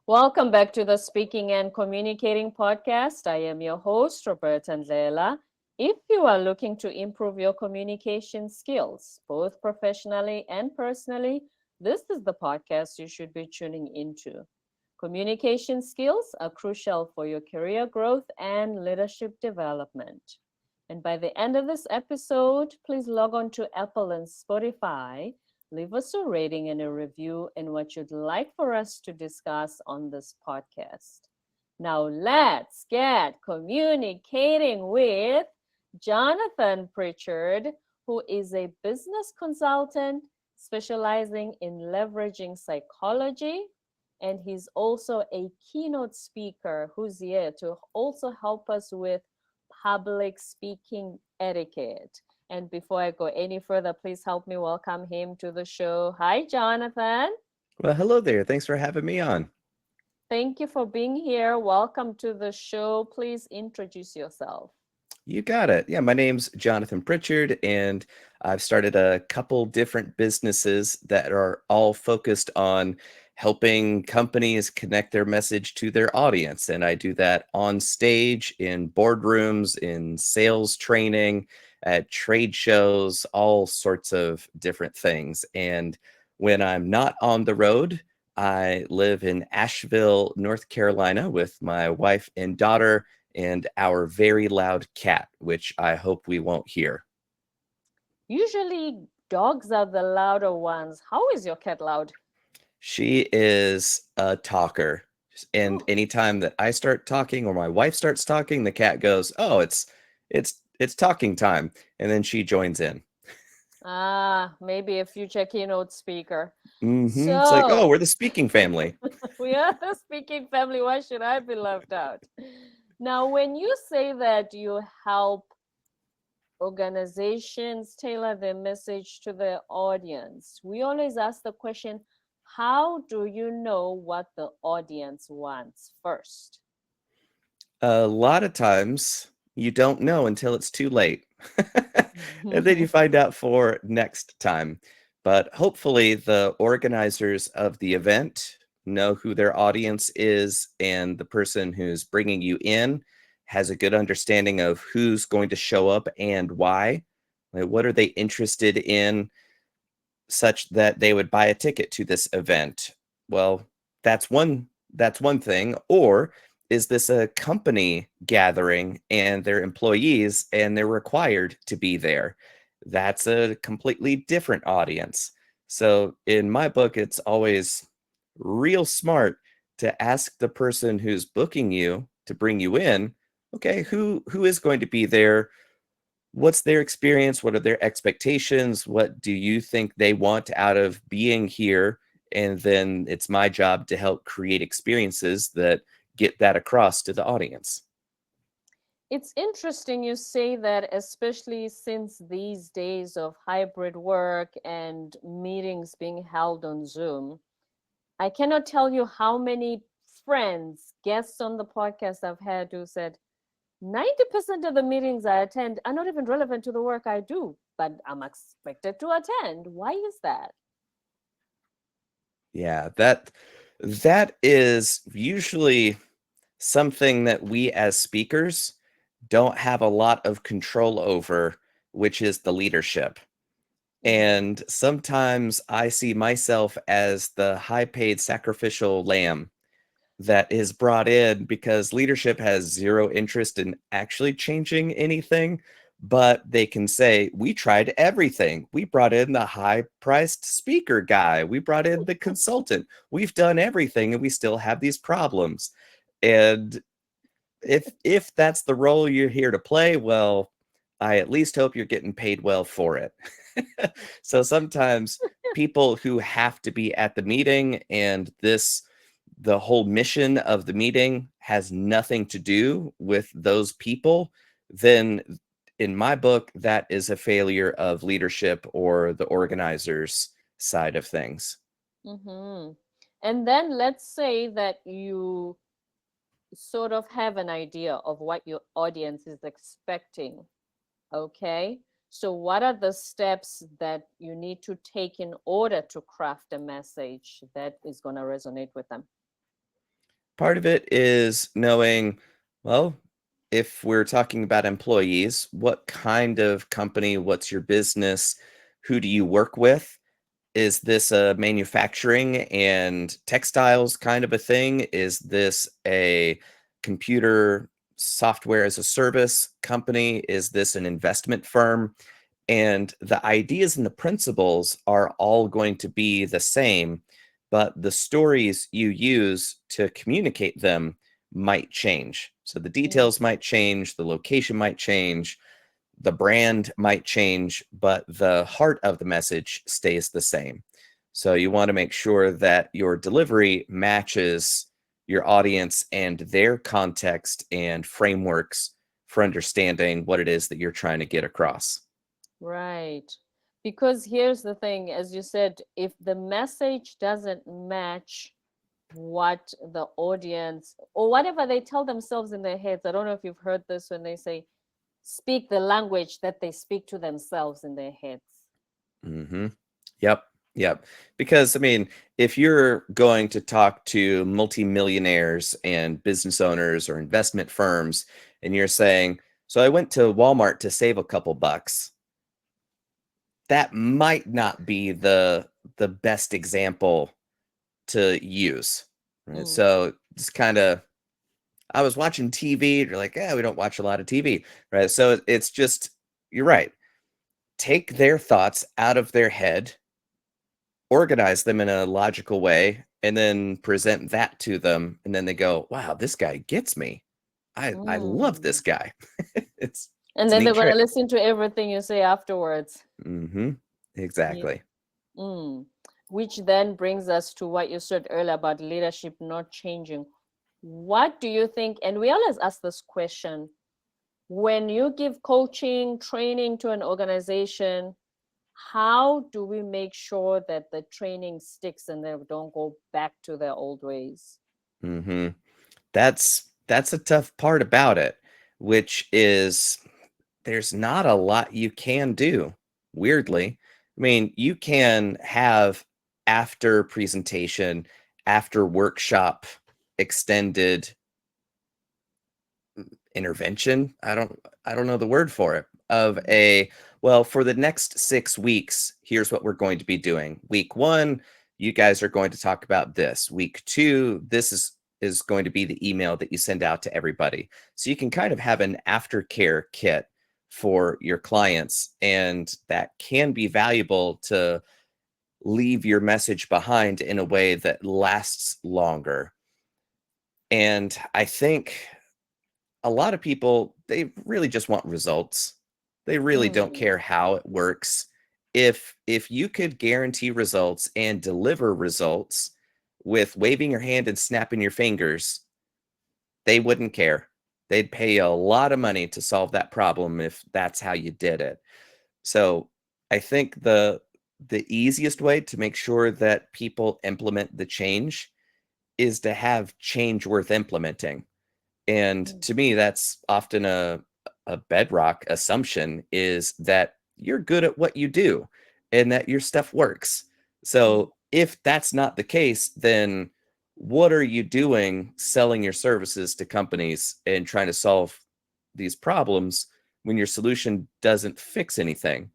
Welcome back to the Speaking and Communicating podcast. I am your host, Robert Ndlela. If you are looking to improve your communication skills, both professionally and personally, this is the podcast you should be tuning into. Communication skills are crucial for your career growth and leadership development. And by the end of this episode, please log on to Apple and Spotify. Leave us a rating and a review and what you'd like for us to discuss on this podcast. Now, let's get communicating with Jonathan Pritchard, who is a business consultant specializing in leveraging psychology. And he's also a keynote speaker who's here to also help us with public speaking etiquette. And before I go any further, please help me welcome him to the show. Hi, Jonathan. Well, hello there. Thanks for having me on. Thank you for being here. Welcome to the show. Please introduce yourself. You got it. Yeah, my name's Jonathan Pritchard, and I've started a couple different businesses that are all focused on helping companies connect their message to their audience. And I do that on stage, in boardrooms, in sales training, at trade shows, all sorts of different things. And when I'm not on the road, I live in Asheville, North Carolina with my wife and daughter and our very loud cat, which I hope we won't hear. Usually, dogs are the louder ones. How is your cat loud? She is a talker. And anytime that I start talking or my wife starts talking, the cat goes, "Oh, it's talking time." And then she joins in. Maybe a future keynote speaker. It's like, "Oh, So, we're the speaking family." we are the speaking family. Why should I be left out? Now, when you say that you help organizations tailor their message to their audience, we always ask the question, how do you know what the audience wants first? A lot of times you don't know until it's too late. And then you find out for next time. But hopefully, the organizers of the event know who their audience is, and the person who's bringing you in has a good understanding of who's going to show up and why. Like, what are they interested in, such that they would buy a ticket to this event? Well, that's one thing. Or is this a company gathering and they're employees and they're required to be there? That's a completely different audience. So in my book, it's always real smart to ask the person who's booking you to bring you in, okay, who is going to be there? What's their experience? What are their expectations? What do you think they want out of being here? And then it's my job to help create experiences that get that across to the audience. It's interesting you say that, especially since these days of hybrid work and meetings being held on Zoom. I cannot tell you how many friends, guests on the podcast I've had who said 90% of the meetings I attend are not even relevant to the work I do, but I'm expected to attend. Why is that? Yeah, that is usually something that we as speakers don't have a lot of control over, which is the leadership. Mm-hmm. And sometimes I see myself as the high paid sacrificial lamb that is brought in because leadership has zero interest in actually changing anything. But they can say, we tried everything. We brought in the high priced speaker guy. We brought in the consultant. We've done everything and we still have these problems. And if that's the role you're here to play, well, I at least hope you're getting paid well for it. So sometimes people who have to be at the meeting and the whole mission of the meeting has nothing to do with those people, then in my book, that is a failure of leadership or the organizer's side of things. Mm-hmm. And then let's say that you sort of have an idea of what your audience is expecting. Okay. So, what are the steps that you need to take in order to craft a message that is going to resonate with them? Part of it is knowing, well, if we're talking about employees, what kind of company, what's your business, who do you work with? Is this a manufacturing and textiles kind of a thing? Is this a computer software as a service company? Is this an investment firm? And the ideas and the principles are all going to be the same, but the stories you use to communicate them might change. So the Mm. details might change, the location might change, the brand might change, but the heart of the message stays the same. So you want to make sure that your delivery matches your audience and their context and frameworks for understanding what it is that you're trying to get across. Right. Because here's the thing, as you said, if the message doesn't match what the audience or whatever they tell themselves in their heads, I don't know if you've heard this when they say, speak the language that they speak to themselves in their heads. Mm-hmm. Yep. Yep. Because, I mean, if you're going to talk to multimillionaires and business owners or investment firms, and you're saying, so I went to Walmart to save a couple bucks, that might not be the best example to use. Right. Mm, So it's kind of, I was watching TV. You're like, yeah, we don't watch a lot of TV. Right. So it's just, you're right. Take their thoughts out of their head, organize them in a logical way, and then present that to them, and then they go, wow, this guy gets me. I love this mm. guy. it's And it's a then they're neat going to trick. listen to everything you say afterwards. Mm-hmm. Yeah. Exactly. Mm. Which then brings us to what you said earlier about leadership not changing. What do you think? And we always ask this question, when you give coaching, training to an organization, how do we make sure that the training sticks and they don't go back to their old ways? Mm-hmm. That's a tough part about it, which is there's not a lot you can do, Mm, weirdly. I mean, you can have after presentation, after workshop, extended intervention. I don't know the word for it, of mm, a, well, for the next 6 weeks, here's what we're going to be doing. Week 1, you guys are going to talk about this. Week 2, this is going to be the email that you send out to everybody. So you can kind of have an aftercare kit for your clients, and that can be valuable to leave your message behind in a way that lasts longer. And I think a lot of people, they really just want results. They really don't mm, care how it works. If you could guarantee results and deliver results with waving your hand and snapping your fingers, they wouldn't care. They'd pay a lot of money to solve that problem if that's how you did it. So I think the easiest way to make sure that people implement the change is to have change worth implementing. And mm, to me, that's often a bedrock assumption, is that you're good at what you do and that your stuff works. mm, So if that's not the case, then what are you doing selling your services to companies and trying to solve these problems when your solution doesn't fix anything?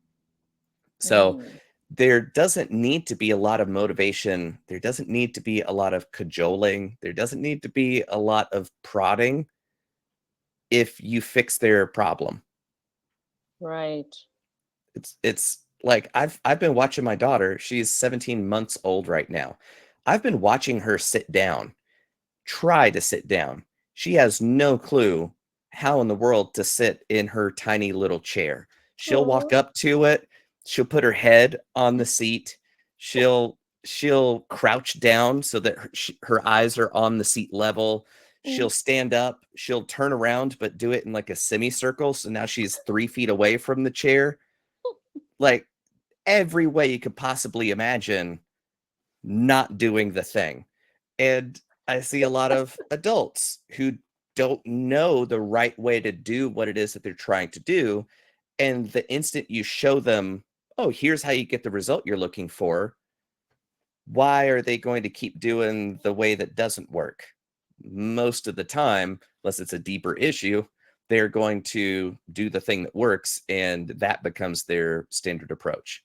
So mm. there doesn't need to be a lot of motivation. There doesn't need to be a lot of cajoling. There doesn't need to be a lot of prodding if you fix their problem. Right. It's like I've been watching my daughter. She's 17 months old right now. I've been watching her sit down, try to sit down. She has no clue how in the world to sit in her tiny little chair. She'll walk Oh. up to it, she'll put her head on the seat, she'll crouch down so that her eyes are on the seat level. Mm. She'll stand up, she'll turn around, but do it in like a semicircle. So now she's 3 feet away from the chair. Like every way you could possibly imagine, not doing the thing. And I see a lot of adults who don't know the right way to do what it is that they're trying to do. And the instant you show them, oh, here's how you get the result you're looking for, why are they going to keep doing the way that doesn't work? most of the time, unless it's a deeper issue, they're going to do the thing that works, and that becomes their standard approach.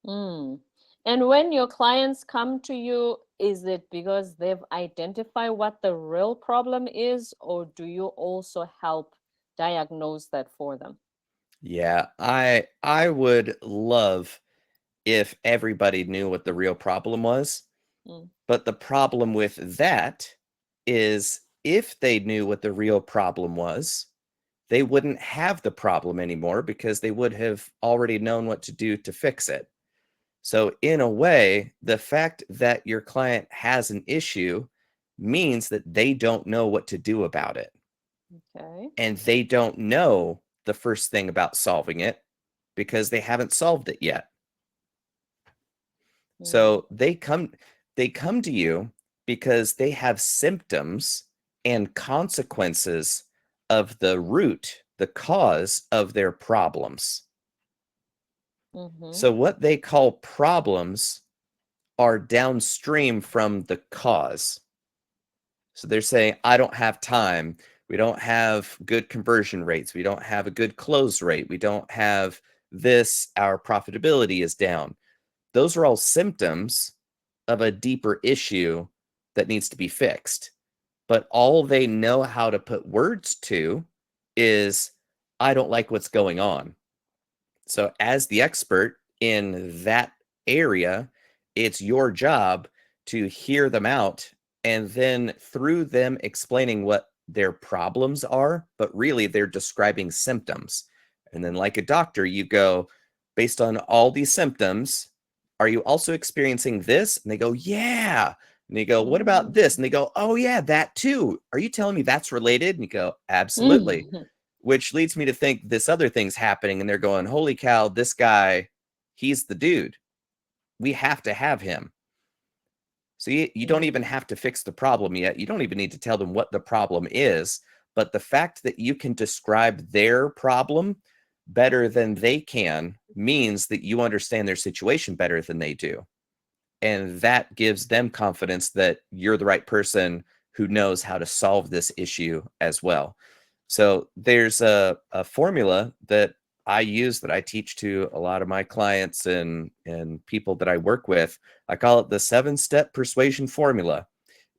Mm. And when your clients come to you, is it because they've identified what the real problem is, or do you also help diagnose that for them? Yeah, I would love if everybody knew what the real problem was. Mm. But the problem with that is if they knew what the real problem was, they wouldn't have the problem anymore because they would have already known what to do to fix it. So, in a way, the fact that your client has an issue means that they don't know what to do about it. Okay. And they don't know the first thing about solving it because they haven't solved it yet. Mm. So they come to you because they have symptoms and consequences of the root, the cause of their problems. Mm-hmm. So what they call problems are downstream from the cause. So they're saying, I don't have time. We don't have good conversion rates. We don't have a good close rate. We don't have this. Our profitability is down. Those are all symptoms of a deeper issue that needs to be fixed. But all they know how to put words to is, I don't like what's going on. So, as the expert in that area, it's your job to hear them out and then through them explaining what their problems are, but really they're describing symptoms. And then, like a doctor, you go, based on all these symptoms, are you also experiencing this? And they go, yeah. And you go, what about this? And they go, oh, yeah, that too. Are you telling me that's related? And you go, absolutely. Mm. Which leads me to think this other thing's happening. And they're going, holy cow, this guy, he's the dude. We have to have him. So you don't even Mm. have to fix the problem yet. You don't even need to tell them what the problem is. But the fact that you can describe their problem better than they can means that you understand their situation better than they do. And that gives them confidence that you're the right person who knows how to solve this issue as well. So there's a formula that I use that I teach to a lot of my clients and people that I work with. I call it the 7-step persuasion formula.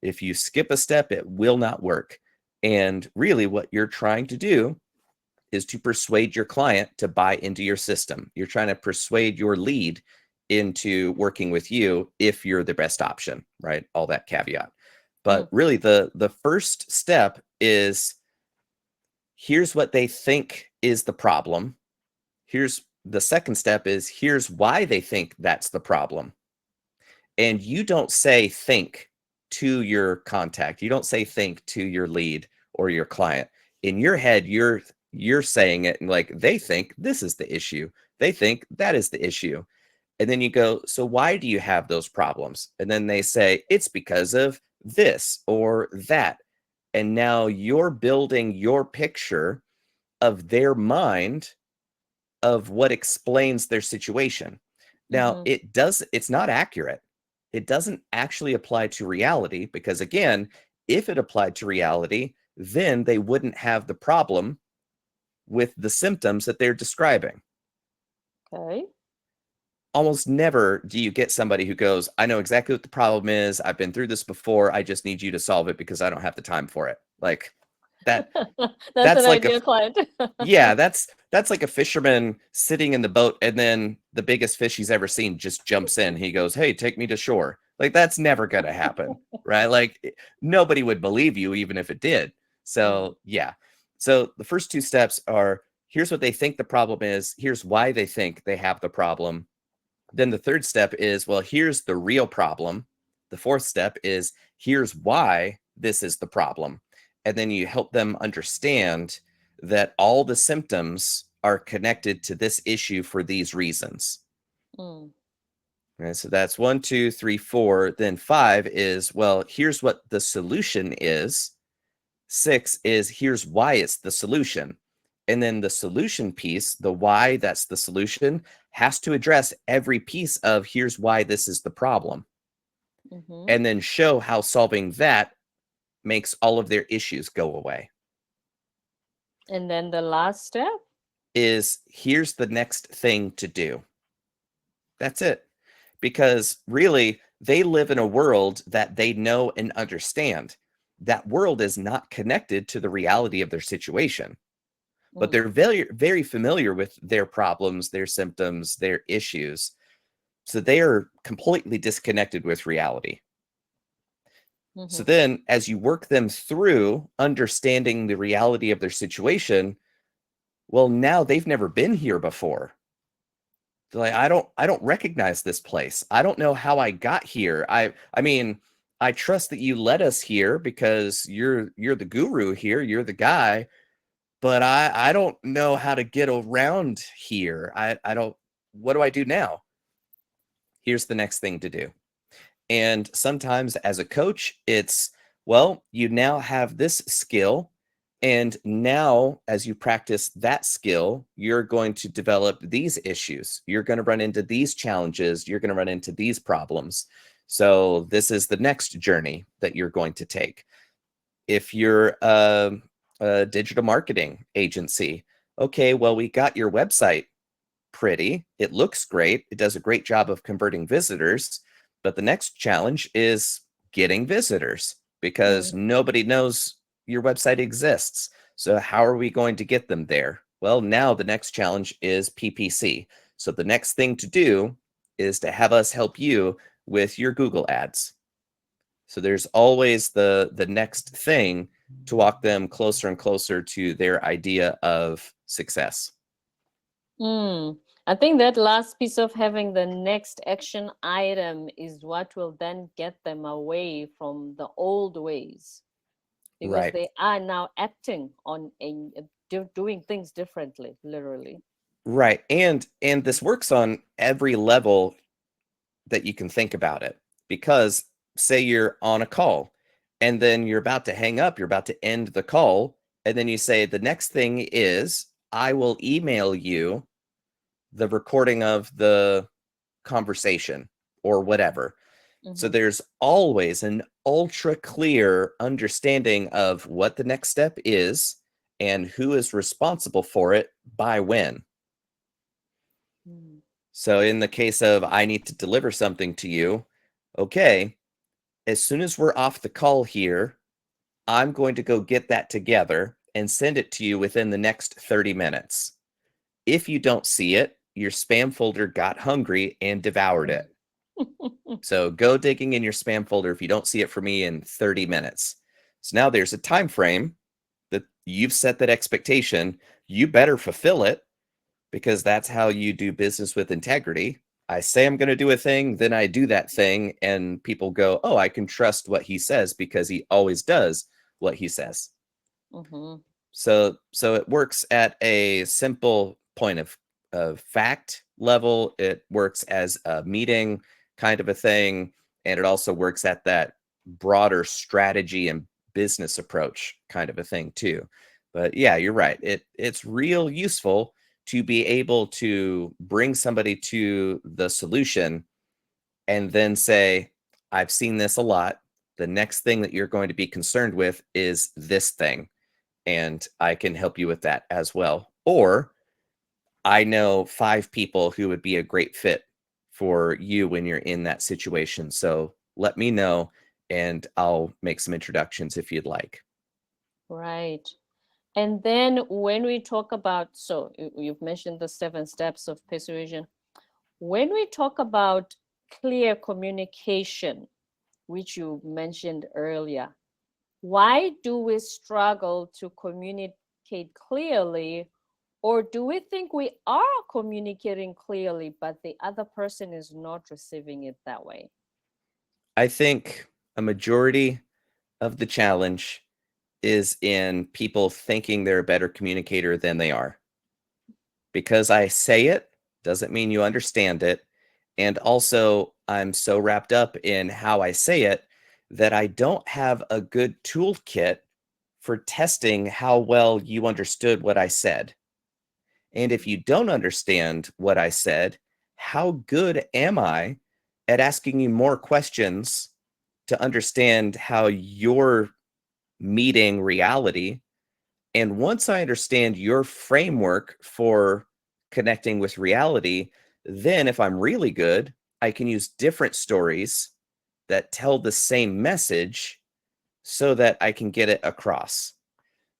If you skip a step, it will not work. And really what you're trying to do is to persuade your client to buy into your system. You're trying to persuade your lead into working with you if you're the best option, right? All that caveat. But Mm. really the first step is, here's what they think is the problem. Here's the second step is, here's why they think that's the problem. And you don't say think to your contact. You don't say think to your lead or your client. In your head, you're saying it and like, they think this is the issue. They think that is the issue. And then you go, so why do you have those problems? And then they say, it's because of this or that. And now you're building your picture of their mind of what explains their situation. Now, Mm-hmm. it's not accurate. It doesn't actually apply to reality because, again, if it applied to reality, then they wouldn't have the problem with the symptoms that they're describing. Okay. Almost never do you get somebody who goes, I know exactly what the problem is. I've been through this before. I just need you to solve it because I don't have the time for it. Like that, That's an that's like a ideal client. yeah, that's like a fisherman sitting in the boat and then the biggest fish he's ever seen just jumps in. He goes, "Hey, take me to shore." Like that's never going to happen, right? Like nobody would believe you even if it did. Mm. So, yeah. So the first two steps are, here's what they think the problem is, here's why they think they have the problem. Then the third step is, well, here's the real problem. The fourth step is, here's why this is the problem. And then you help them understand that all the symptoms are connected to this issue for these reasons. Mm. Right, so that's 1, 2, 3, 4. Then 5 is, well, here's what the solution is. 6 is, here's why it's the solution. And then the solution piece, the why that's the solution, has to address every piece of here's why this is the problem. Mm-hmm. And then show how solving that makes all of their issues go away. And then the last step is here's the next thing to do. That's it. Because really, they live in a world that they know and understand. That world is not connected to the reality of their situation, but they're very, very familiar with their problems, their symptoms, their issues. So they are completely disconnected with reality. So then, as you work them through understanding the reality of their situation, well, now they've never been here before. They're like, I don't recognize this place. I don't know how I got here. I mean, I trust that you led us here because you're the guru here, you're the guy, but I don't know how to get around here. I don't, what do I do now? Here's the next thing to do. And sometimes as a coach, it's, well, you now have this skill. And now, as you practice that skill, you're going to develop these issues. You're going to run into these challenges. You're going to run into these problems. So this is the next journey that you're going to take. If you're a digital marketing agency, okay, well, we got your website pretty. It looks great. It does a great job of converting visitors. But the next challenge is getting visitors because nobody knows your website exists. So how are we going to get them there? Well, now the next challenge is PPC. So the next thing to do is to have us help you with your Google ads. So there's always the next thing to walk them closer and closer to their idea of success. I think that last piece of having the next action item is what will then get them away from the old ways, because they are now acting on doing things differently, literally. Right. And this works on every level that you can think about it, because say you're on a call and then you're about to hang up, you're about to end the call, and then you say the next thing is I will email you the recording of the conversation or whatever. So there's always an ultra clear understanding of what the next step is and who is responsible for it by when. So in the case of I need to deliver something to you, okay, as soon as we're off the call here, I'm going to go get that together and send it to you within the next 30 minutes. If you don't see it, your spam folder got hungry and devoured it. So go digging in your spam folder if you don't see it for me in 30 minutes. So now there's a time frame that you've set that expectation. You better fulfill it, because that's how you do business with integrity. I say I'm going to do a thing, then I do that thing, and people go, oh, I can trust what he says because he always does what he says. So it works at a simple point of fact level. It works as a meeting kind of a thing, and it also works at that broader strategy and business approach kind of a thing too. But yeah, you're right. It's real useful to be able to bring somebody to the solution and then say, I've seen this a lot. The next thing that you're going to be concerned with is this thing, and I can help you with that as well. Or I know 5 people who would be a great fit for you when you're in that situation. So let me know and I'll make some introductions if you'd like. Right. And then when we talk about, so you've mentioned the 7 steps of persuasion. When we talk about clear communication, which you mentioned earlier, why do we struggle to communicate clearly? Or do we think we are communicating clearly, but the other person is not receiving it that way? I think a majority of the challenge is in people thinking they're a better communicator than they are. Because I say it doesn't mean you understand it. And also, I'm so wrapped up in how I say it that I don't have a good toolkit for testing how well you understood what I said. And if you don't understand what I said, how good am I at asking you more questions to understand how you're meeting reality. And once I understand your framework for connecting with reality, then if I'm really good, I can use different stories that tell the same message so that I can get it across.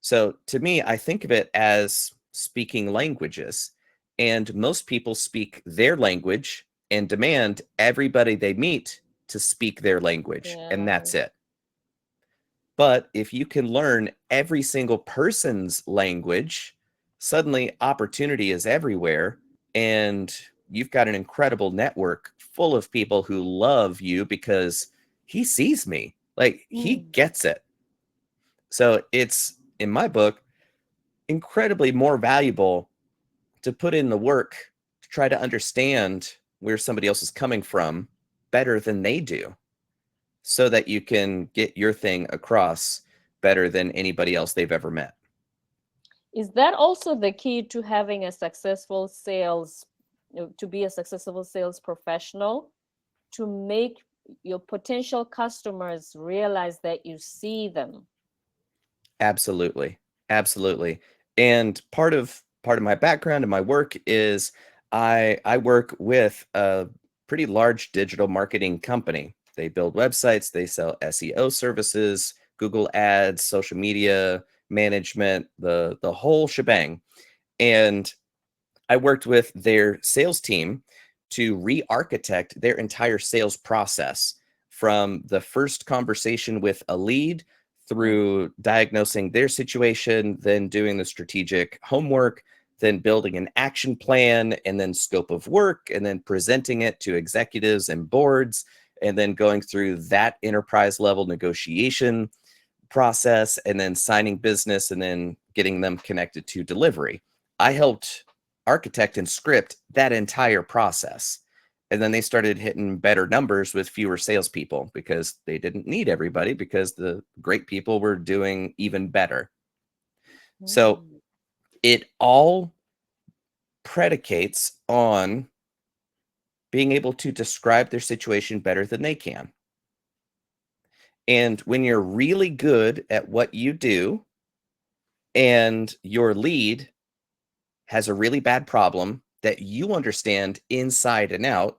So to me, I think of it as speaking languages. And most people speak their language and demand everybody they meet to speak their language. And Yeah. that's it. But if you can learn every single person's language, suddenly opportunity is everywhere. And you've got an incredible network full of people who love you because he sees me. Like he Mm. gets it. So it's, in my book, incredibly more valuable to put in the work to try to understand where somebody else is coming from better than they do, so that you can get your thing across better than anybody else they've ever met. Is that also the key to having a successful sales, to be a successful sales professional, to make your potential customers realize that you see them? Absolutely. Absolutely. And part of my background and my work is I work with a pretty large digital marketing company. They build websites, they sell SEO services, Google Ads, social media management, the whole shebang. And I worked with their sales team to re-architect their entire sales process, from the first conversation with a lead through diagnosing their situation, then doing the strategic homework, then building an action plan, and then scope of work, and then presenting it to executives and boards, and then going through that enterprise level negotiation process, and then signing business, and then getting them connected to delivery. I helped architect and script that entire process. And then they started hitting better numbers with fewer salespeople because they didn't need everybody, because the great people were doing even better. So Mm. it all predicates on being able to describe their situation better than they can. And when you're really good at what you do and your lead has a really bad problem that you understand inside and out,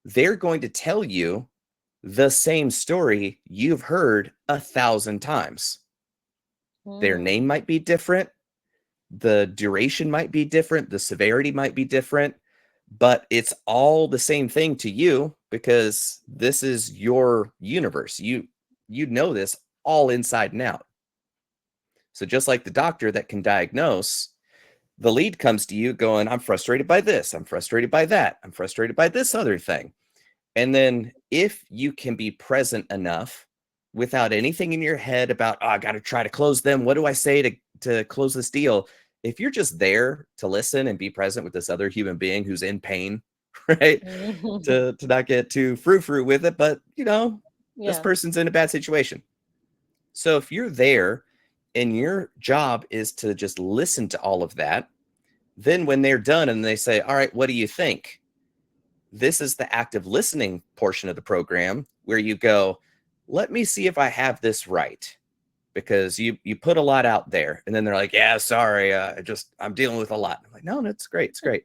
they're going to tell you the same story you've heard 1,000 times. Their Mm. name might be different, the duration might be different, the severity might be different, but it's all the same thing to you because this is your universe. You know this all inside and out. So just like the doctor that can diagnose, the lead comes to you going, I'm frustrated by this, I'm frustrated by that, I'm frustrated by this other thing. And then if you can be present enough without anything in your head about, oh, I got to try to close them, what do I say to close this deal? If you're just there to listen and be present with this other human being who's in pain, right? To not get too frou-frou with it, but this Yeah. person's in a bad situation. So if you're there and your job is to just listen to all of that, then when they're done and they say, all right, what do you think? This is the active listening portion of the program where you go, let me see if I have this right. Because you put a lot out there. And then they're like, yeah, sorry. I'm dealing with a lot. I'm like, no, that's great. It's great.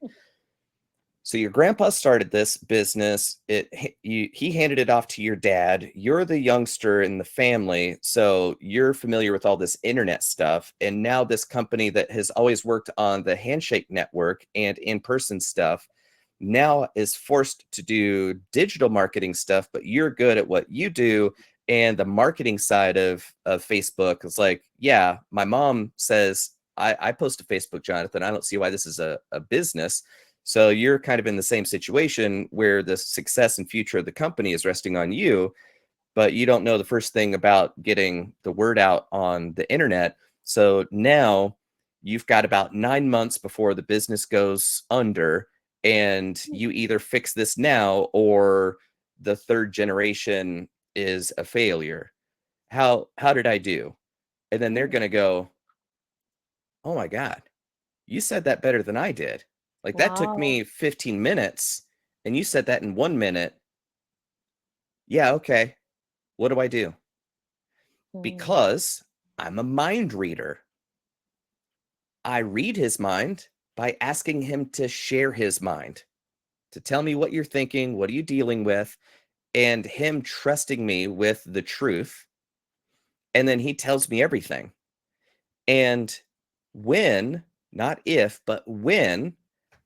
So your grandpa started this business. He handed it off to your dad. You're the youngster in the family, so you're familiar with all this internet stuff. And now this company that has always worked on the handshake network and in-person stuff now is forced to do digital marketing stuff, but you're good at what you do. And the marketing side of Facebook is like, yeah, my mom says I post to Facebook, Jonathan. I don't see why this is a business. So you're kind of in the same situation where the success and future of the company is resting on you, but you don't know the first thing about getting the word out on the internet. So now you've got about 9 months before the business goes under, and you either fix this now or the third generation is a failure. How did I do? And then they're going to go, oh my God, you said that better than I did. Like that took Wow. me 15 minutes and you said that in 1 minute. Yeah, okay. What do I do? Mm. because I'm a mind reader. I read his mind by asking him to share his mind, to tell me what you're thinking, what are you dealing with, and him trusting me with the truth. And then he tells me everything. And when, not if, but when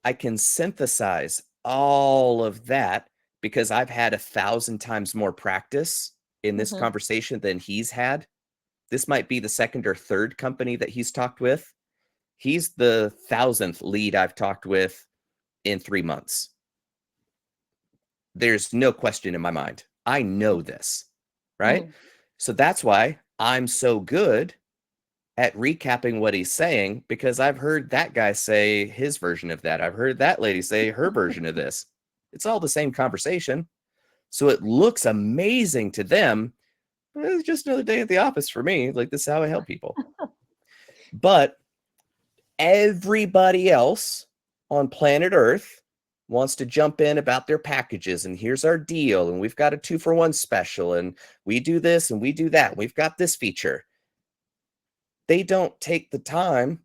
I can synthesize all of that, because I've had 1,000 times more practice in this Mhm. conversation than he's had. This might be the second or third company that he's talked with. He's the 1,000th lead I've talked with in 3 months. There's no question in my mind. I know this, right? Mm. So that's why I'm so good at recapping what he's saying, because I've heard that guy say his version of that. I've heard that lady say her version of this. It's all the same conversation. So it looks amazing to them. But it's just another day at the office for me. Like, this is how I help people. But everybody else on planet Earth wants to jump in about their packages, and here's our deal, and we've got a 2-for-1 special, and we do this and we do that. We've got this feature. They don't take the time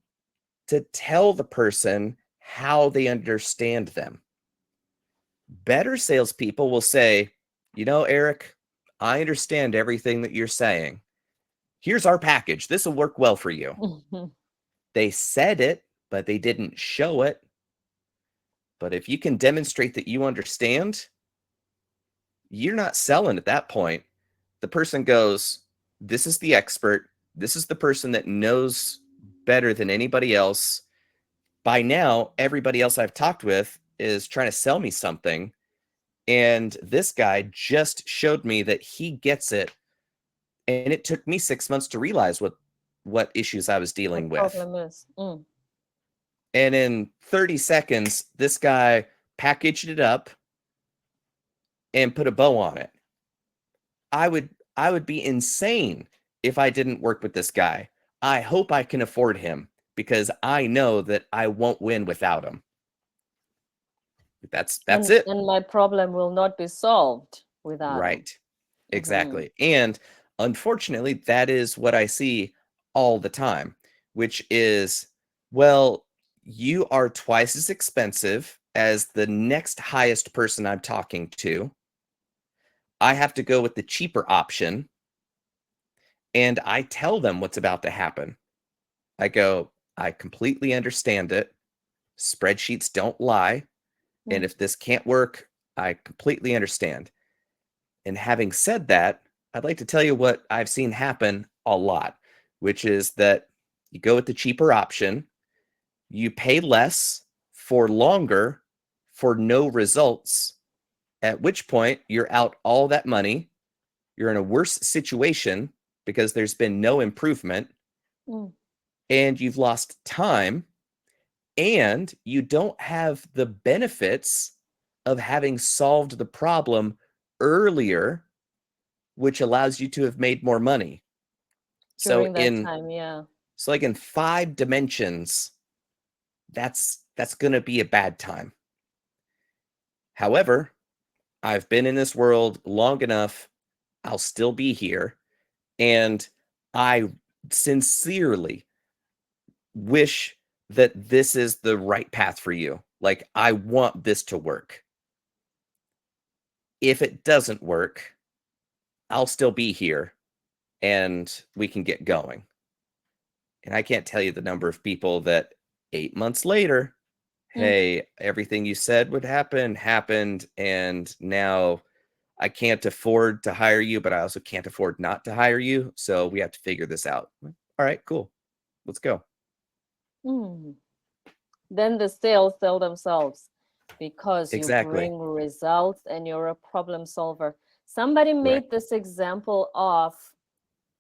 to tell the person how they understand them. Better salespeople will say, Eric, I understand everything that you're saying. Here's our package. This will work well for you. Mhm. They said it, but they didn't show it. But if you can demonstrate that you understand, you're not selling at that point. The person goes, this is the expert. This is the person that knows better than anybody else. By now, everybody else I've talked with is trying to sell me something. And this guy just showed me that he gets it. And it took me 6 months to realize what issues I was The dealing with. problem is. Mm. And in 30 seconds, this guy packaged it up and put a bow on it. I would be insane if I didn't work with this guy. I hope I can afford him, because I know that I won't win without him. That's it. And my problem will not be solved without them. Right. Exactly. And unfortunately, that is what I see all the time, which is, well, you are twice as expensive as the next highest person I'm talking to. I have to go with the cheaper option. And I tell them what's about to happen. I go, I completely understand it. Spreadsheets don't lie. And Mm. if this can't work, I completely understand. And having said that, I'd like to tell you what I've seen happen a lot, which is that you go with the cheaper option, you pay less for longer for no results, at which point you're out all that money. You're in a worse situation because there's been no improvement, Mm. and you've lost time, and you don't have the benefits of having solved the problem earlier, which allows you to have made more money. So During that time, yeah. like in 5 dimensions, that's going to be a bad time. However, I've been in this world long enough. I'll still be here, and I sincerely wish that this is the right path for you. Like, I want this to work. If it doesn't work, I'll still be here and we can get going. And I can't tell you the number of people that 8 months later, Mm. hey, everything you said would happen happened, and now I can't afford to hire you, but I also can't afford not to hire you. So we have to figure this out. All right, cool. Let's go. Mm. Then the sales sell themselves because you Exactly. bring results and you're a problem solver. Somebody Right. made this example of,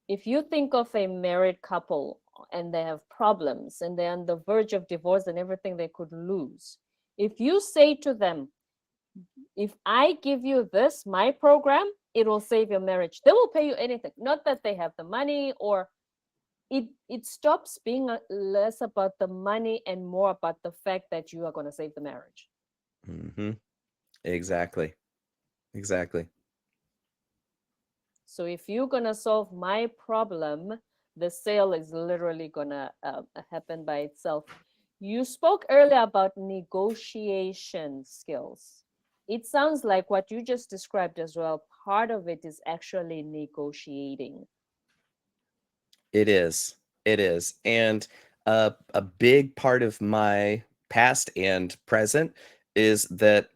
if you think of a married couple and they have problems and they're on the verge of divorce and everything they could lose, if you say to them, if I give you this, my program, it will save your marriage, they will pay you anything. Not that they have the money, or it stops being less about the money and more about the fact that you are going to save the marriage. Mm-hmm. Exactly. Exactly. So if you're going to solve my problem, the sale is literally going to happen by itself. You spoke earlier about negotiation skills. It sounds like what you just described as well, part of it is actually negotiating. It is. It is. And a big part of my past and present is that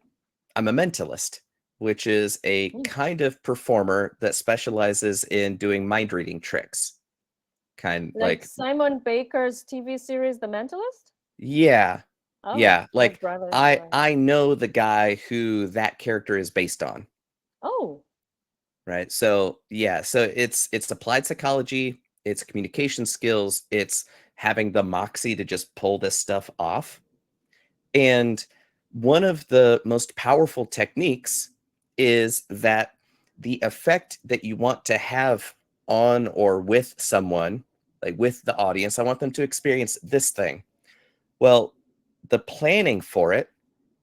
I'm a mentalist, which is a Mm. kind of performer that specializes in doing mind reading tricks. Kind Like like, Simon Baker's TV series, The Mentalist? yeah, Oh, yeah. my Like brother. I Right. I know the guy who that character is based on. Oh, Right. So yeah, so it's applied psychology, it's communication skills, it's having the moxie to just pull this stuff off. And one of the most powerful techniques is that the effect that you want to have on or with someone, like with the audience, I want them to experience this thing. Well, the planning for it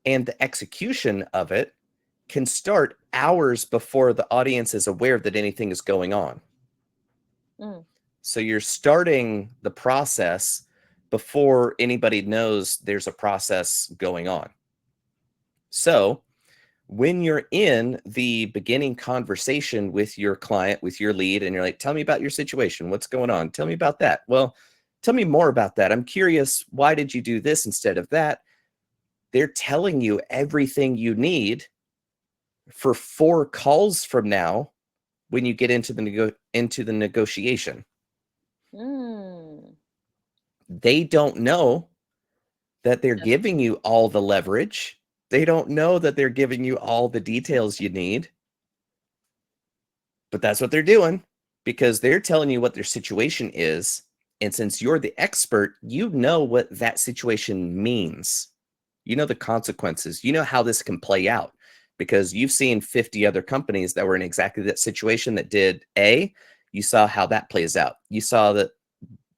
and the execution of it can start hours before the audience is aware that anything is going on. mm, So you're starting the process before anybody knows there's a process going on. So when you're in the beginning conversation with your client, with your lead, and you're like, tell me about your situation. What's going on? Tell me about that. Well, tell me more about that. I'm curious. Why did you do this instead of that? They're telling you everything you need for 4 calls from now when you get into the negotiation. mm. They don't know that they're That's giving you all the leverage. They don't know that they're giving you all the details you need, but that's what they're doing because they're telling you what their situation is. And since you're the expert, you know what that situation means. You know the consequences. You know how this can play out because you've seen 50 other companies that were in exactly that situation that did A. You saw how that plays out. You saw that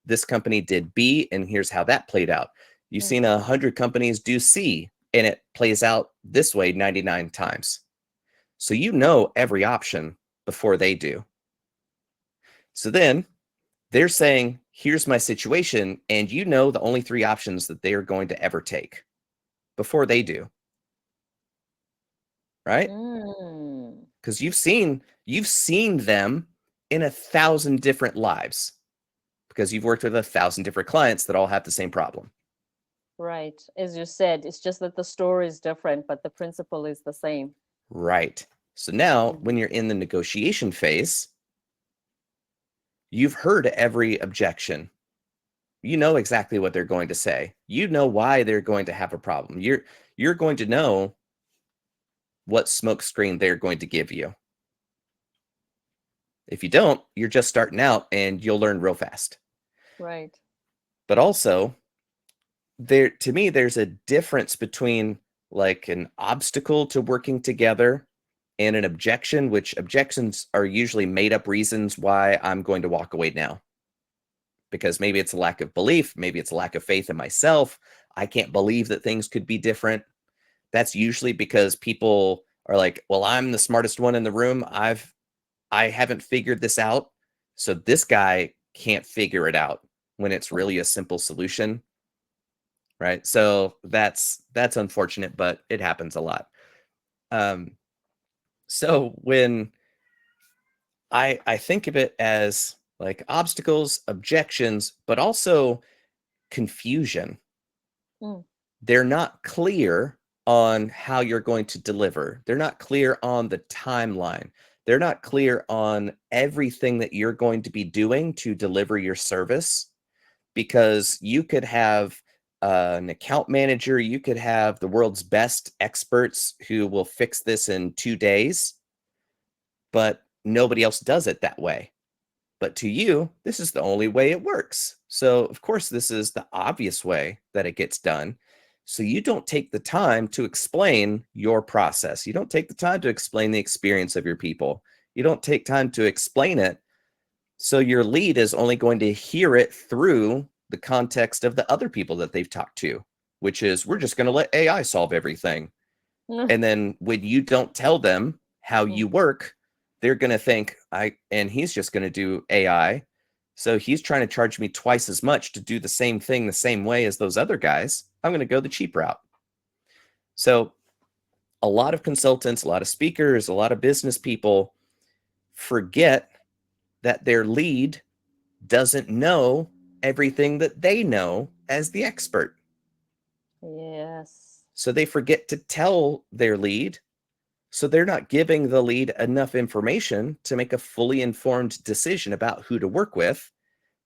this company did B, and here's how that played out. You've mm, seen 100 companies do C, and it plays out this way 99 times. So you know every option before they do. So then they're saying, here's my situation, and you know the only 3 options that they are going to ever take before they do, right? mm. Because you've seen them in 1,000 different lives because you've worked with 1,000 different clients that all have the same problem. Right. As you said, it's just that the story is different, but the principle is the same. Right. So now Mm. when you're in the negotiation phase, you've heard every objection. You know exactly what they're going to say. You know why they're going to have a problem. You're going to know what smokescreen they're going to give you. If you don't, you're just starting out and you'll learn real fast. Right. But also, there to me there's a difference between like an obstacle to working together and an objection, which objections are usually made up reasons why I'm going to walk away now. Because maybe it's a lack of belief, maybe it's a lack of faith in myself. I can't believe that things could be different. That's usually because people are like, well, I'm the smartest one in the room. I haven't figured this out. So this guy can't figure it out when it's really a simple solution. Right. So that's unfortunate, but it happens a lot. Um, so when I think of it as like obstacles, objections, but also confusion. Mm. They're not clear on how you're going to deliver. They're not clear on the timeline. They're not clear on everything that you're going to be doing to deliver your service because you could have an account manager, you could have the world's best experts who will fix this in 2 days, but nobody else does it that way. But to you, this is the only way it works. So, of course, this is the obvious way that it gets done. So, you don't take the time to explain your process. You don't take the time to explain the experience of your people. You don't take time to explain it. So, your lead is only going to hear it through the context of the other people that they've talked to, which is we're just going to let AI solve everything. Mm. And then when you don't tell them how Mm. you work, they're going to think and he's just going to do AI. So he's trying to charge me twice as much to do the same thing the same way as those other guys. I'm going to go the cheap route. So a lot of consultants, a lot of speakers, a lot of business people forget that their lead doesn't know everything that they know as the expert. Yes. So they forget to tell their lead. So they're not giving the lead enough information to make a fully informed decision about who to work with.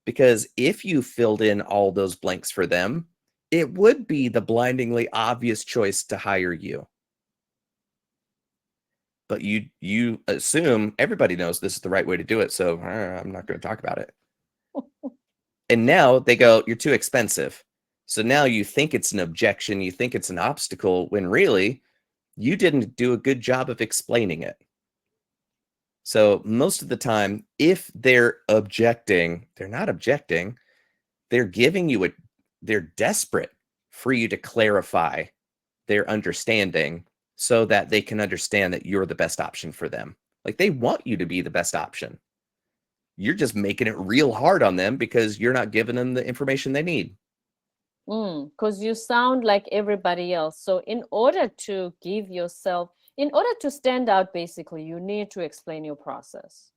Because if you filled in all those blanks for them, it would be the blindingly obvious choice to hire you. But you assume everybody knows this is the right way to do it, so I'm not going to talk about it. And now they go, you're too expensive. So now you think it's an objection, you think it's an obstacle, when really you didn't do a good job of explaining it. So most of the time, if they're objecting, they're not objecting, they're giving you they're desperate for you to clarify their understanding so that they can understand that you're the best option for them. Like, they want you to be the best option. You're just making it real hard on them because you're not giving them the information they need. Because you sound like everybody else. So in order to stand out, basically, you need to explain your process.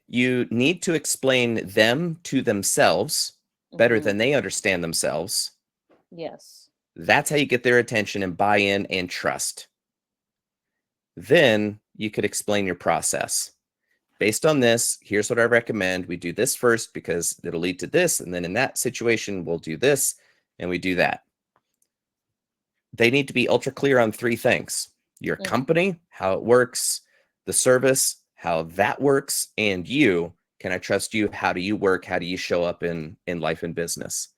You need to explain them to themselves better than they understand themselves. Yes. That's how you get their attention and buy-in and trust. Then you could explain your process. Based on this, here's what I recommend. We do this first because it'll lead to this. And then in that situation, we'll do this and we do that. They need to be ultra clear on three things: your company, how it works, the service, how that works, and you. Can I trust you? How do you work? How do you show up in life and business?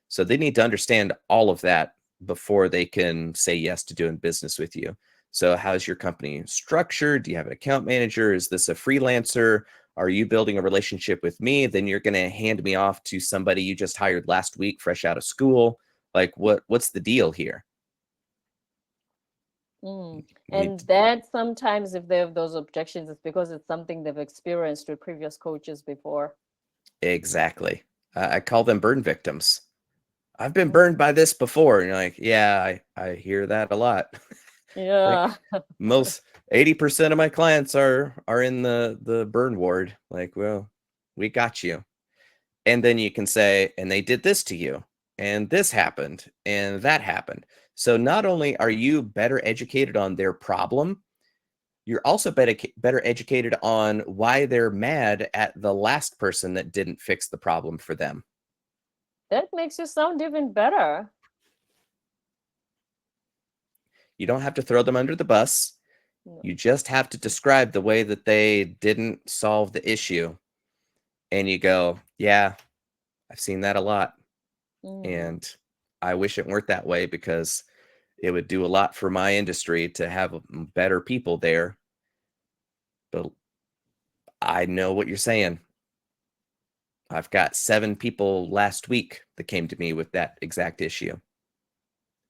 So they need to understand all of that before they can say yes to doing business with you. So how's your company structured? Do you have an account manager? Is this a freelancer? Are you building a relationship with me? Then you're going to hand me off to somebody you just hired last week, fresh out of school. Like, what's the deal here? And that sometimes, if they have those objections, it's because it's something they've experienced with previous coaches before. Exactly. I call them burn victims. I've been burned by this before. And you're like, yeah, I hear that a lot. Yeah. Like, most 80% of my clients are in the burn ward. Like, well, we got you. And then you can say, and they did this to you, and this happened, and that happened. So not only are you better educated on their problem, you're also better educated on why they're mad at the last person that didn't fix the problem for them. That makes you sound even better. You don't have to throw them under the bus. No. You just have to describe the way that they didn't solve the issue. And you go, yeah, I've seen that a lot. And I wish it weren't that way, because it would do a lot for my industry to have better people there. But I know what you're saying. I've got 7 people last week that came to me with that exact issue.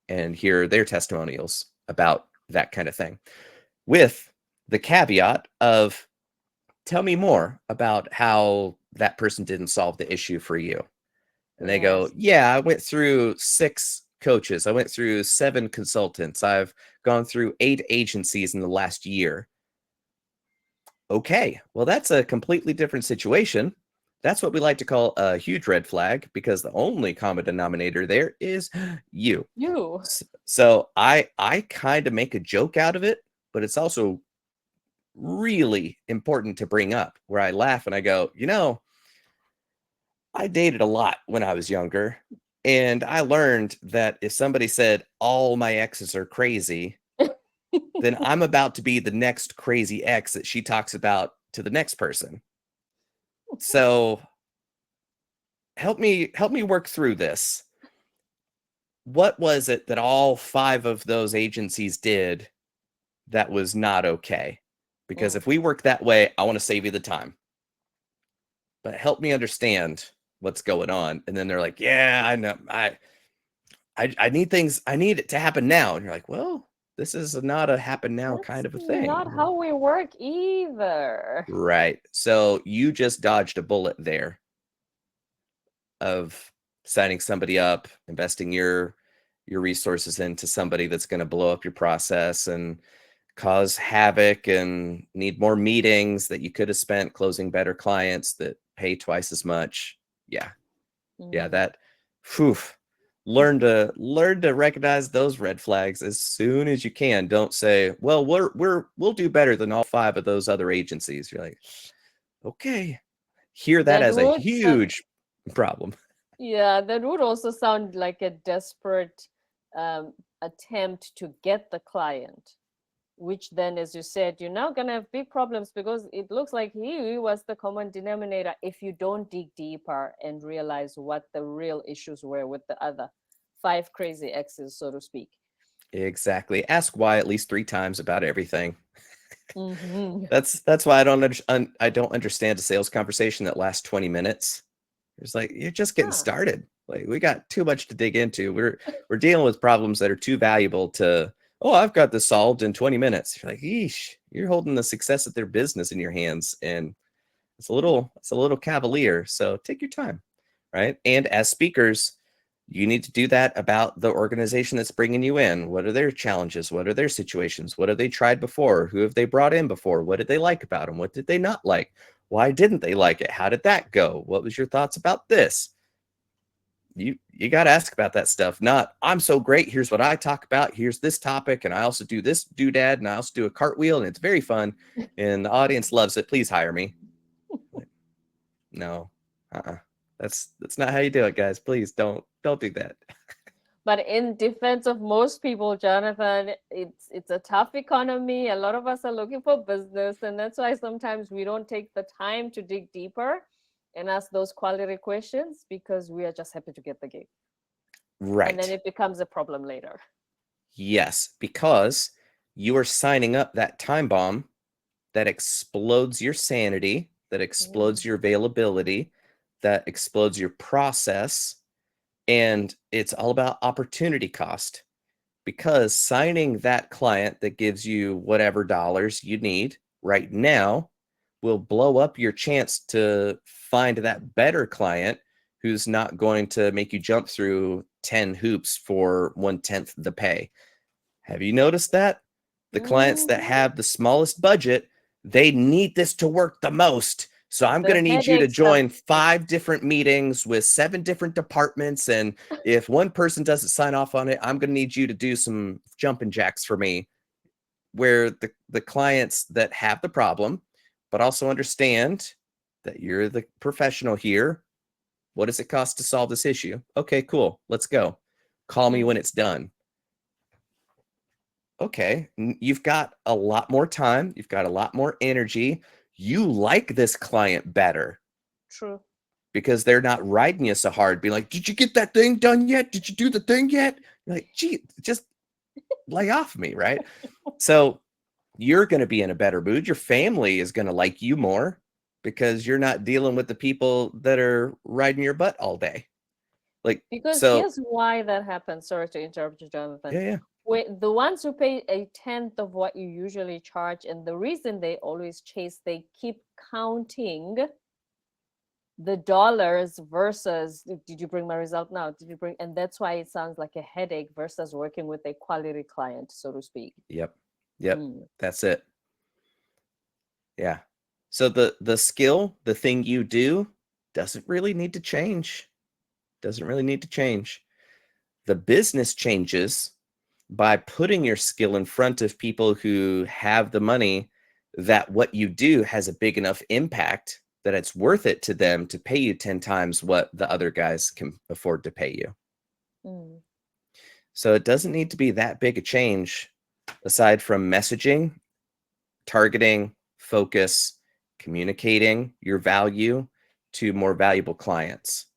And here are their testimonials about that kind of thing, with the caveat of, tell me more about how that person didn't solve the issue for you. And they go, yeah, I went through 6 coaches. I went through 7 consultants. I've gone through 8 agencies in the last year. Okay, well, that's a completely different situation. That's what we like to call a huge red flag, because the only common denominator there is you. So I kind of make a joke out of it, but it's also really important to bring up, where I laugh and I go, I dated a lot when I was younger, and I learned that if somebody said all my exes are crazy, then I'm about to be the next crazy ex that she talks about to the next person. So help me work through this. What was it that all 5 of those agencies did that was not okay? Because if we work that way, I want to save you the time. But help me understand what's going on. And then they're like, yeah, I know. I need things. I need it to happen now. And you're like, well, This is not a happen now That's kind of a not thing. how we work either. Right. So you just dodged a bullet there of signing somebody up, investing your resources into somebody that's going to blow up your process and cause havoc and need more meetings that you could have spent closing better clients that pay twice as much. Yeah. Yeah, that whew, learn to recognize those red flags as soon as you can. Don't say, well, we'll do better than all 5 of those other agencies. You're like, okay, hear that That as a would huge problem. Yeah, that would also sound like a desperate attempt to get the client, which then, as you said, you're now going to have big problems because it looks like he was the common denominator if you don't dig deeper and realize what the real issues were with the other 5 crazy exes, so to speak. Exactly. Ask why at least 3 times about everything. Mm-hmm. That's why I don't understand a sales conversation that lasts 20 minutes. It's like you're just getting started. Like we got too much to dig into. We're dealing with problems that are too valuable to, oh, I've got this solved in 20 minutes. You're like, eesh, you're holding the success of their business in your hands, and it's a little cavalier. So take your time, right? And as speakers, you need to do that about the organization that's bringing you in. What are their challenges? What are their situations? What have they tried before? Who have they brought in before? What did they like about them? What did they not like? Why didn't they like it? How did that go? What was your thoughts about this? You got to ask about that stuff. Not, I'm so great. Here's what I talk about. Here's this topic. And I also do this doodad, and I also do a cartwheel, and it's very fun. And the audience loves it. Please hire me. No, that's not how you do it, guys. Please don't do that. But in defense of most people, Jonathan, it's a tough economy. A lot of us are looking for business, and that's why sometimes we don't take the time to dig deeper and ask those quality questions because we are just happy to get the gig. Right. And then it becomes a problem later. Yes, because you are signing up that time bomb that explodes your sanity, that explodes your availability, that explodes your process. And it's all about opportunity cost, because signing that client that gives you whatever dollars you need right now will blow up your chance to find that better client who's not going to make you jump through 10 hoops for 1/10 the pay. Have you noticed that? The clients that have the smallest budget, they need this to work the most. So I'm going to need you to join 5 different meetings with 7 different departments. And if one person doesn't sign off on it, I'm going to need you to do some jumping jacks for me. Where the clients that have the problem, but also understand that you're the professional here. What does it cost to solve this issue? Okay, cool. Let's go. Call me when it's done. Okay, you've got a lot more time. You've got a lot more energy. You like this client better. True. Because they're not riding you so hard, being like, did you get that thing done yet? Did you do the thing yet? You're like, gee, just lay off me, right? So you're going to be in a better mood. Your family is going to like you more because you're not dealing with the people that are riding your butt all day. Like, because so here's why that happens. Sorry to interrupt you, Jonathan. yeah. The ones who pay 1/10 of what you usually charge, and the reason they always chase, they keep counting the dollars versus, did you bring my result now? Did you bring? And that's why it sounds like a headache versus working with a quality client, so to speak. Yep. That's it. Yeah. So the skill, the thing you do, doesn't really need to change. The business changes by putting your skill in front of people who have the money, that what you do has a big enough impact that it's worth it to them to pay you 10 times what the other guys can afford to pay you. So it doesn't need to be that big a change aside from messaging, targeting, focus, communicating your value to more valuable clients.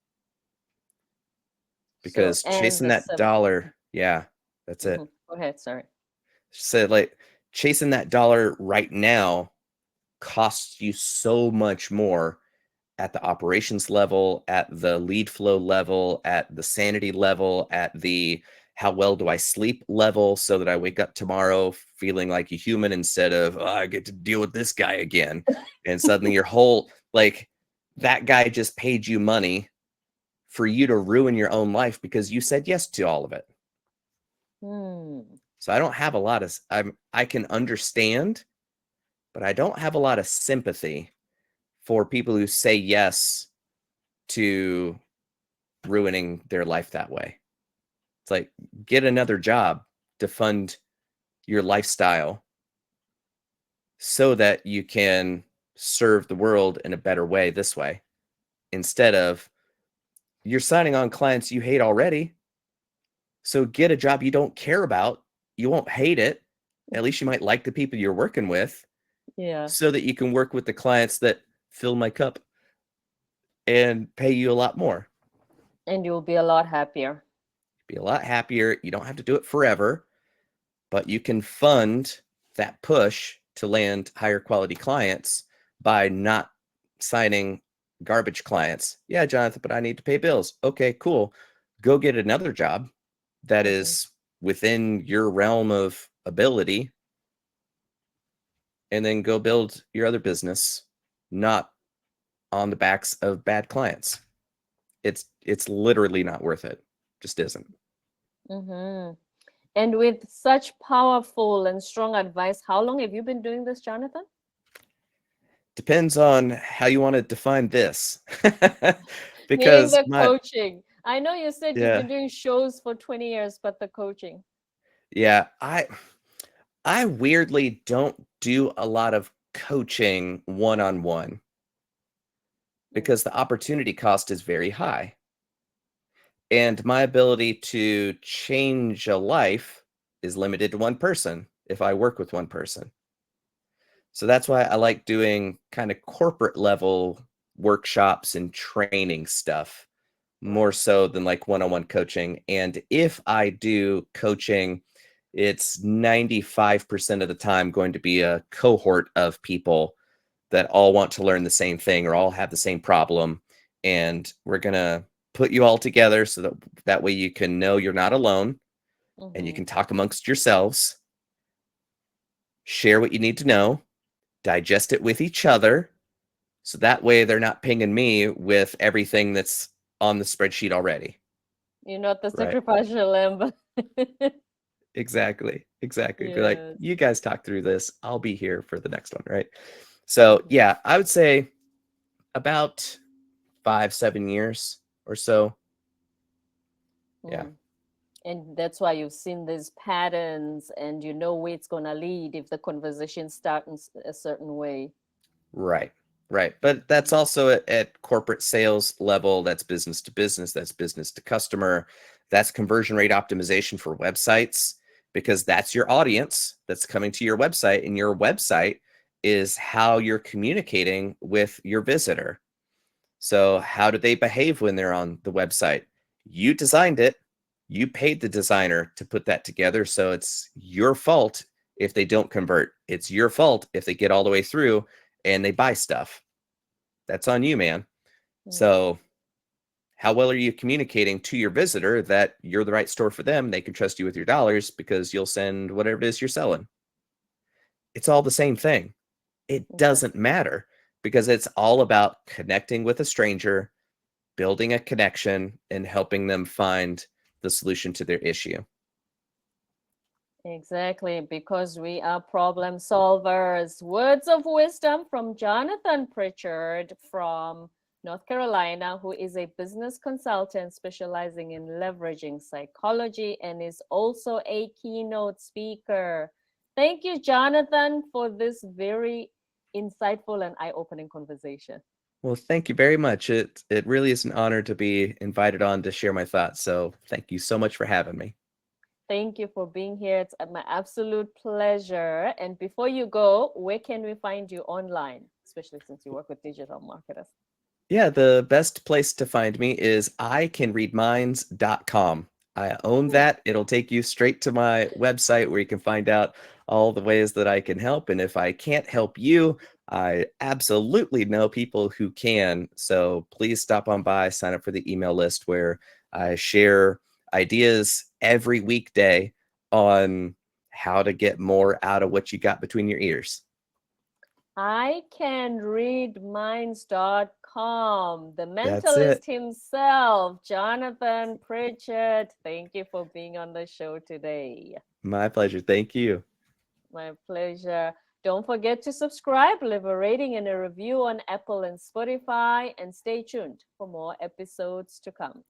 Because chasing that dollar, that's it. Go ahead, sorry. So like chasing that dollar right now costs you so much more at the operations level, at the lead flow level, at the sanity level, at the how well do I sleep level so that I wake up tomorrow feeling like a human instead of, oh, I get to deal with this guy again. And suddenly your whole, like, that guy just paid you money for you to ruin your own life because you said yes to all of it. So I don't have a lot of, I can understand, but I don't have a lot of sympathy for people who say yes to ruining their life that way. It's like, get another job to fund your lifestyle so that you can serve the world in a better way this way, instead of you're signing on clients you hate already. So get a job you don't care about. You won't hate it. At least you might like the people you're working with. Yeah. So that you can work with the clients that fill my cup and pay you a lot more. And you'll be a lot happier. Be a lot happier. You don't have to do it forever, but you can fund that push to land higher quality clients by not signing garbage clients. Yeah, Jonathan, but I need to pay bills. Okay, cool. Go get another job that is within your realm of ability, and then go build your other business, not on the backs of bad clients. It's literally not worth it. Just isn't. And with such powerful and strong advice, how long have you been doing this, Jonathan? Depends on how you want to define this. Meaning Because the coaching. I know you said you've been yeah, doing shows for 20 years, but the coaching. yeah, I weirdly don't do a lot of coaching one-on-one because the opportunity cost is very high. And my ability to change a life is limited to one person if I work with one person. So that's why I like doing kind of corporate level workshops and training stuff more so than like one-on-one coaching. And if I do coaching, it's 95% of the time going to be a cohort of people that all want to learn the same thing or all have the same problem. And we're going to put you all together so that that way you can know you're not alone and you can talk amongst yourselves, share what you need to know, digest it with each other. So that way they're not pinging me with everything that's on the spreadsheet already. You're not the Right. sacrificial lamb. Exactly. Be like, Yes. you guys talk through this. I'll be here for the next one. Right. So yeah, I would say about 5-7 years or so. Yeah. And that's why you've seen these patterns and you know where it's going to lead if the conversation starts a certain way. Right. But that's also at corporate sales level. That's business to business. That's business to customer. That's conversion rate optimization for websites, because that's your audience that's coming to your website, and your website is how you're communicating with your visitor. So how do they behave when they're on the website? You designed it. You paid the designer to put that together. So it's your fault if they don't convert. It's your fault if they get all the way through and they buy stuff. That's on you, man. So how well are you communicating to your visitor that you're the right store for them? They can trust you with your dollars because you'll send whatever it is you're selling. It's all the same thing. It doesn't matter, because it's all about connecting with a stranger, building a connection, and helping them find the solution to their issue. Exactly, because we are problem solvers. Words of wisdom from Jonathan Pritchard from North Carolina, who is a business consultant specializing in leveraging psychology and is also a keynote speaker. Thank you, Jonathan, for this very insightful and eye-opening conversation. Well, thank you very much. It really is an honor to be invited on to share my thoughts. So thank you so much for having me. Thank you for being here. It's my absolute pleasure. And before you go, where can we find you online, especially since you work with digital marketers? Yeah, the best place to find me is icanreadminds.com. I own that. It'll take you straight to my website where you can find out all the ways that I can help. And if I can't help you, I absolutely know people who can. So please stop on by, sign up for the email list where I share ideas every weekday on how to get more out of what you got between your ears. icanreadminds.com. The That's it. mentalist himself, Jonathan Pritchard. Thank you for being on the show today. My pleasure. Thank you. My pleasure. Don't forget to subscribe, leave a rating and a review on Apple and Spotify, and stay tuned for more episodes to come.